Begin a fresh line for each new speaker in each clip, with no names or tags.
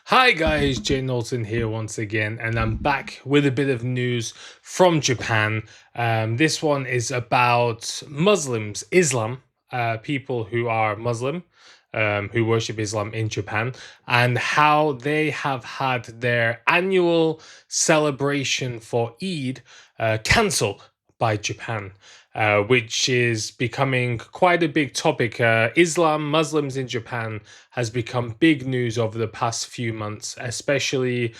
Hi guys, Jay Knowlton here once again, and I'm back with a bit of news from Japan. This one is about Muslims, Islam, people who are Muslim, who worship Islam in Japan, and how they have had their annual celebration for Eid cancelled by Japan. Which is becoming quite a big topic. Muslims in Japan has become big news over the past few months, especially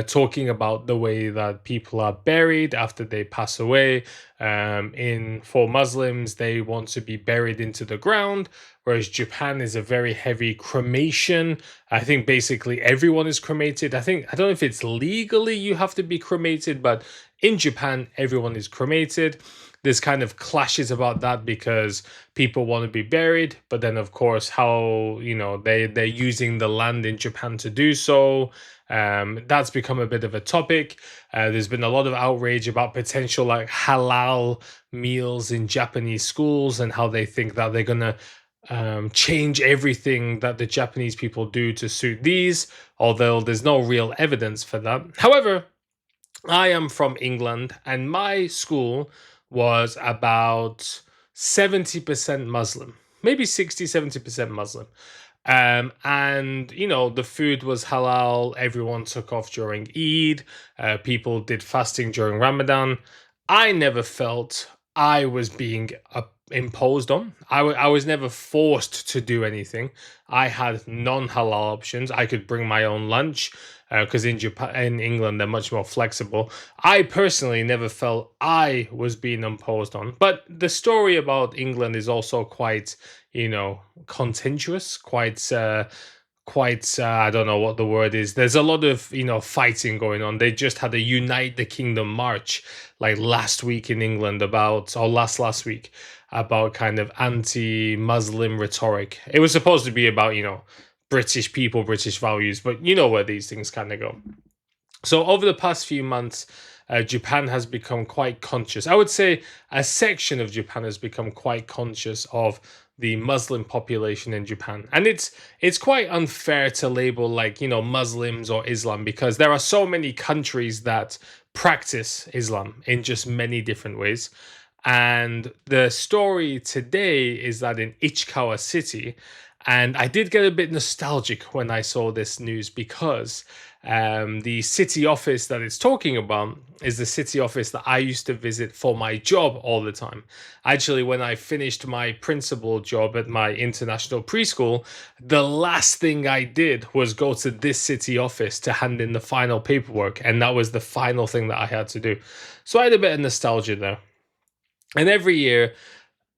talking about the way that people are buried after they pass away. In for Muslims, they want to be buried into the ground, whereas Japan is a very heavy cremation. I think basically everyone is cremated. I don't know if it's legally you have to be cremated, but in Japan, everyone is cremated. There's kind of clashes about that because people want to be buried, but then of course how they're using the land in Japan to do so. That's become a bit of a topic. There's been a lot of outrage about potential like halal meals in Japanese schools and how they think that they're gonna change everything that the Japanese people do to suit these, although there's no real evidence for that. However, I am from England, and my school was about 70% Muslim, maybe 60, 70% Muslim. And the food was halal. Everyone took off during Eid. People did fasting during Ramadan. I never felt I was being imposed on. I was never forced to do anything. I had non-halal options. I could bring my own lunch because in Japan, in England, they're much more flexible. I personally never felt I was being imposed on. But the story about England is also quite, contentious, quite I don't know what the word is. There's a lot of fighting going on. They just had a Unite the Kingdom march like last week in England about or last week about kind of anti-Muslim rhetoric. It was supposed to be about British people, British values, but you know where these things kind of go. So over the past few months, Japan has become quite conscious. I would say a section of Japan has become quite conscious of the Muslim population in Japan, and it's quite unfair to label like Muslims or Islam because there are so many countries that practice Islam in just many different ways. And the story today is that in Ichikawa City, and I did get a bit nostalgic when I saw this news because the city office that it's talking about is the city office that I used to visit for my job all the time. Actually, when I finished my principal job at my international preschool, the last thing I did was go to this city office to hand in the final paperwork, and that was the final thing that I had to do. So I had a bit of nostalgia there. And every year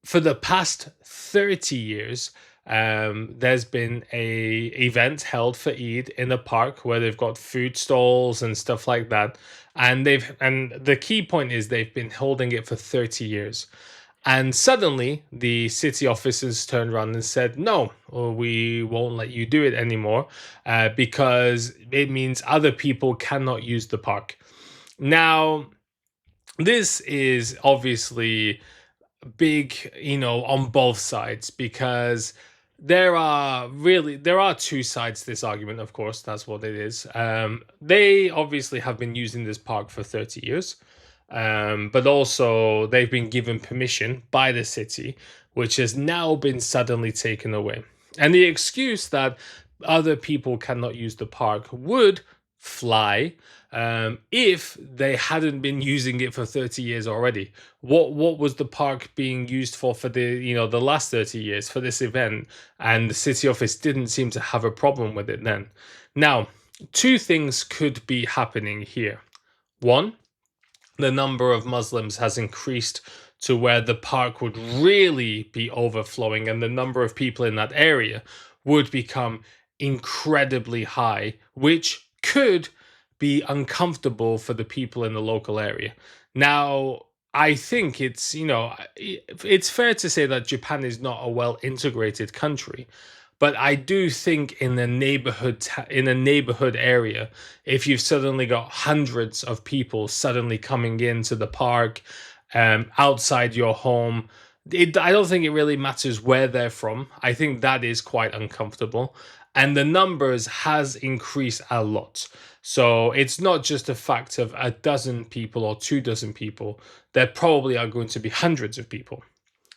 for the past 30 years, there's been a event held for Eid in a park where they've got food stalls and stuff like that. And the key point is they've been holding it for 30 years. And suddenly the city officers turned around and said, no, we won't let you do it anymore because it means other people cannot use the park. Now, this is obviously big, on both sides because there are two sides to this argument. Of course, that's what it is. They obviously have been using this park for 30 years, but also they've been given permission by the city, which has now been suddenly taken away. And the excuse that other people cannot use the park would fly if they hadn't been using it for 30 years already. What was the park being used for the the last 30 years for this event? And the city office didn't seem to have a problem with it then. Now, two things could be happening here. One, the number of Muslims has increased to where the park would really be overflowing and the number of people in that area would become incredibly high, which could be uncomfortable for the people in the local area. Now, I think it's fair to say that Japan is not a well integrated country, but I do think in a neighborhood area, if you've suddenly got hundreds of people suddenly coming into the park, outside your home, I don't think it really matters where they're from. I think that is quite uncomfortable. and the numbers has increased a lot. So it's not just a fact of a dozen people or 2 dozen people. There probably are going to be hundreds of people.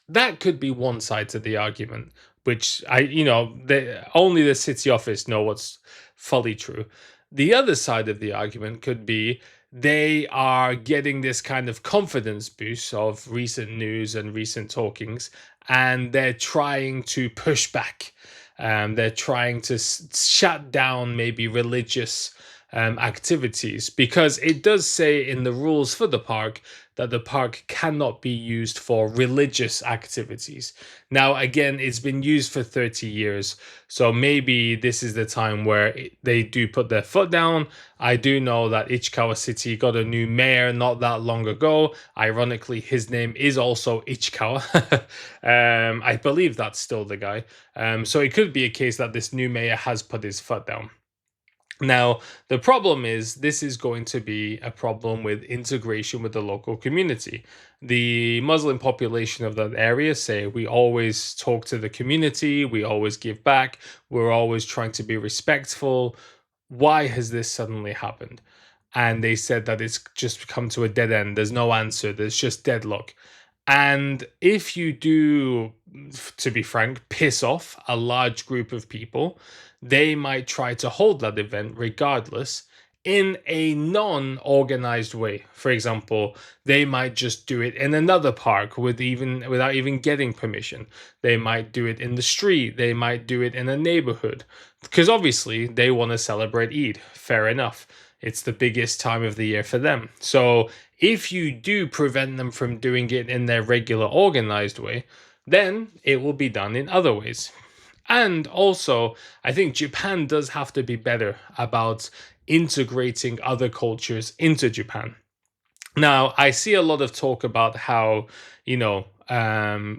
That could be one side to the argument, which only the city office know what's fully true. The other side of the argument could be they are getting this kind of confidence boost of recent news and recent talkings, and they're trying to push back. They're trying to shut down maybe religious activities, because it does say in the rules for the park that the park cannot be used for religious activities. Now, again, it's been used for 30 years, so maybe this is the time where they do put their foot down. I do know that Ichikawa City got a new mayor not that long ago. Ironically, his name is also Ichikawa. I believe that's still the guy. So it could be a case that this new mayor has put his foot down. Now, the problem is this is going to be a problem with integration with the local community. The Muslim population of that area say we always talk to the community, we always give back, we're always trying to be respectful. Why has this suddenly happened? And they said that it's just come to a dead end. There's no answer, there's just deadlock. And if you do, to be frank, piss off a large group of people, they might try to hold that event regardless in a non-organized way. For example, they might just do it in another park without even getting permission. They might do it in the street, they might do it in a neighborhood, because obviously they want to celebrate Eid. Fair enough. It's the biggest time of the year for them. So if you do prevent them from doing it in their regular organized way, then it will be done in other ways. And also, I think Japan does have to be better about integrating other cultures into Japan. Now, I see a lot of talk about how,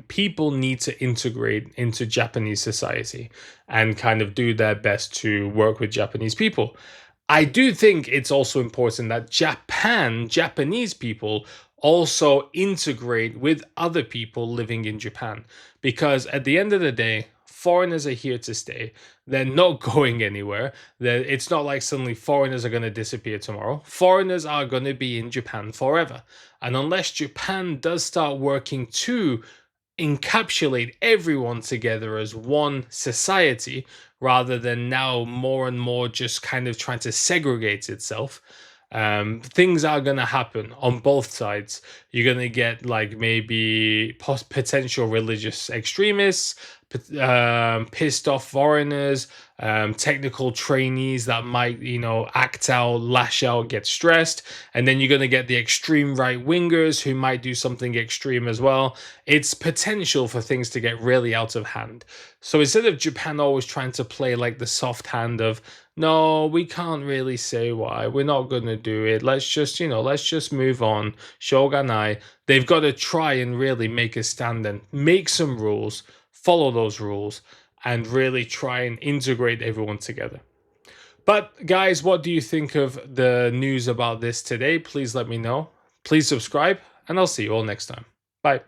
people need to integrate into Japanese society and kind of do their best to work with Japanese people. I do think it's also important that Japanese people also integrate with other people living in Japan, because at the end of the day, foreigners are here to stay. They're not going anywhere. It's not like suddenly foreigners are going to disappear tomorrow. Foreigners are going to be in Japan forever. And unless Japan does start working to encapsulate everyone together as one society, rather than now more and more just kind of trying to segregate itself, things are going to happen on both sides. You're going to get like maybe potential religious extremists, pissed off foreigners, technical trainees that might, act out, lash out, get stressed. And then you're going to get the extreme right wingers who might do something extreme as well. It's potential for things to get really out of hand. So instead of Japan always trying to play like the soft hand of, no, we can't really say why, we're not going to do it, let's just move on, shoganai, they've got to try and really make a stand and make some rules, follow those rules, and really try and integrate everyone together. But guys, what do you think of the news about this today? Please let me know. Please subscribe, and I'll see you all next time. Bye.